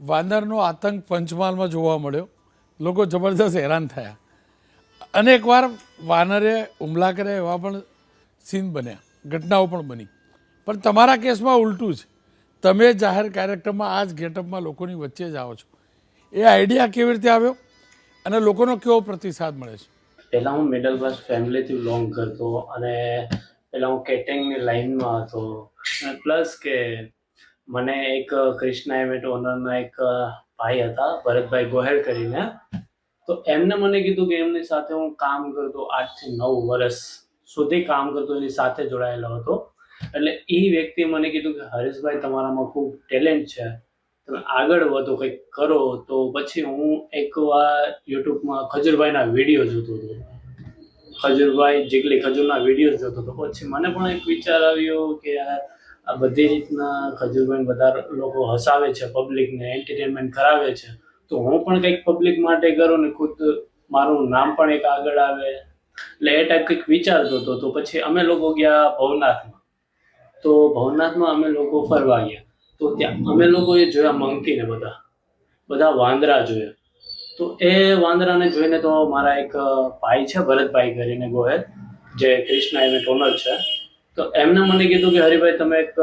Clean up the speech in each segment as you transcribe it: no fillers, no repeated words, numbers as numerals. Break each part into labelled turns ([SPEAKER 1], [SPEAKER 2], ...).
[SPEAKER 1] વાનરનો આતંક પંચમહાલમાં જોવા મળ્યો. લોકો જબરદસ્ત હેરાન થયા. અનેકવાર વાનરે હુમલા કર્યા એવા પણ સીન બન્યા, ઘટનાઓ પણ બની. પણ તમારા કેસમાં ઉલટું છે. તમે જાહેર કાર્યક્રમમાં આ જ ગેટઅપમાં લોકોની વચ્ચે જ આવો છો. એ આઈડિયા કેવી રીતે આવ્યો અને લોકોનો કેવો પ્રતિસાદ મળે છે?
[SPEAKER 2] પહેલાં હું મિડલ ક્લાસ ફેમિલીથી બિલોંગ કરતો અને પહેલાં હું કેટરિંગની લાઈનમાં હતો અને પ્લસ કે મને એક ક્રિષ્ના ઇવેન્ટ ઓનરના એક ભાઈ હતા, ભરતભાઈ ગોહેલ કરીને. તો એમને મને કીધું કે એમની સાથે હું કામ કરતો 8 થી 9 વર્ષ સુધી કામ કરતો, એની સાથે જોડાયેલો હતો. એટલે એ વ્યક્તિએ મને કીધું કે હરેશભાઈ, તમારામાં ખૂબ ટેલેન્ટ છે, તમે આગળ વધો, કંઈક કરો. તો પછી હું એકવાર યુટ્યુબમાં ખજૂરભાઈના વિડીયો જોતો હતો, ખજૂરભાઈ જીગલી ખજૂરના વિડીયો જોતો હતો. પછી મને પણ એક વિચાર આવ્યો કે યાર, આ બધી રીતના ખજૂરભાઈ બધા લોકો હસાવે છે, પબ્લિકને એન્ટરટેનમેન્ટ કરાવે છે, તો હું પણ કંઈક પબ્લિક માટે કરું ને ખુદ મારું નામ પણ એક આગળ આવે. એટલે એ ટાઈપ કંઈક વિચારતો હતો. તો પછી અમે લોકો ગયા ભવનાથમાં. તો ભવનાથમાં અમે લોકો ફરવા ગયા. તો ત્યાં અમે લોકોએ જોયા મંકીને, બધા વાંદરા જોયા. તો એ વાંદરાને જોઈને તો મારા એક ભાઈ છે, ભરતભાઈ કરીને ગોહેલ, જે ક્રિષ્ના ઇવેન્ટ ઓનર છે, તો એમને મને કીધું કે હરિભાઈ, તમે એક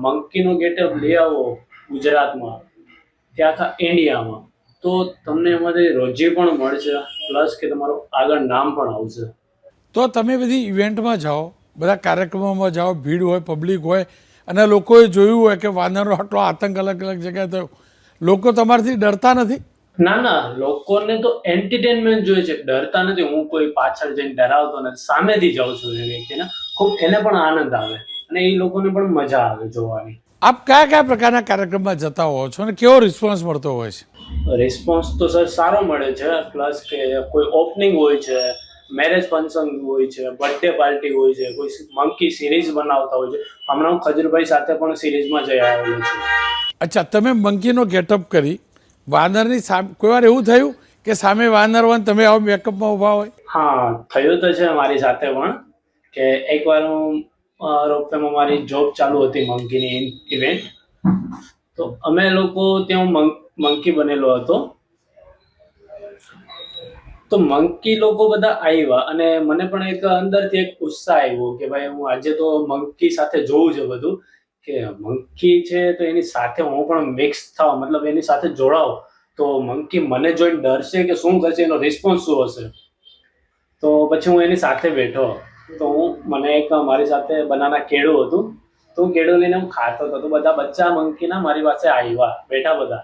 [SPEAKER 2] મંકીનો ગેટઅપ લઈ આવો ગુજરાતમાં કે આખા ઇન્ડિયામાં, તો તમને એમાંથી રોજી પણ મળશે, પ્લસ કે તમારું આગળ નામ પણ આવશે.
[SPEAKER 1] તો તમે બધી ઇવેન્ટમાં જાઓ, બધા કાર્યક્રમોમાં જાઓ, ભીડ હોય, પબ્લિક હોય, અને લોકોએ જોયું હોય કે વાનરનો આટલો આતંક અલગ અલગ જગ્યાએ થયો, લોકો તમારાથી ડરતા નથી?
[SPEAKER 2] ના, લોકોને તો એન્ટરટેનમેન્ટ જોઈએ છે, ડરતા નથી. હું કોઈ પાછળ જઈને ડરાવતો નથી, સામેથી જાઉં છું એ વ્યક્તિને. ખૂબ એને પણ આનંદ આવે અને એ લોકોને પણ મજા આવે જોવાની.
[SPEAKER 1] આપ કયા કયા પ્રકારના કાર્યક્રમમાં જતા હોવ છો અને કેવો રિસ્પોન્સ મળતો હોય છે?
[SPEAKER 2] રિસ્પોન્સ તો સર સારો મળે છે. પ્લસ કે કોઈ ઓપનિંગ હોય છે, મેરેજ ફંક્શન હોય છે, બર્થડે પાર્ટી હોય છે, કોઈ મંકી સિરીઝ બનાવતા હોય છે. હમણાં હું ખજૂરભાઈ સાથે પણ સિરીઝમાં જઈ આવેલો છું.
[SPEAKER 1] અચ્છા, તમે મંકીનો ગેટઅપ કરી વાનરની સામે, કોઈ વાર એવું થયું કે સામે વાનર હોય તમે આવો મેકઅપમાં ઊભા હોય?
[SPEAKER 2] હા, થયું તો છે મારી સાથે પણ. કે એકવાર હું રોપવેમાં મારી જોબ ચાલુ હતી મંકીની ઇવેન્ટ. તો અમે લોકો ત્યાં મંકી બનેલો હતો. તો મંકી લોકો બધા આવ્યા અને મને પણ એક અંદરથી એક ઉત્સાહ આવ્યો કે ભાઈ, હું આજે તો મંકી સાથે જોઉં છે બધું, કે મંકી છે તો એની સાથે હું પણ મિક્સ થાવ, મતલબ એની સાથે જોડાવ, તો મંકી મને જોઈને ડરશે કે શું કરશે, એનો રિસ્પોન્સ શું હશે. તો પછી હું એની સાથે બેઠો. તો મને એક મારી સાથે બનાના કેળું હતું, તો કેળું લઈને હું ખાતો હતો. તો બધા બચ્ચા મંકીના મારી પાસે આવ્યા, બેઠા બધા.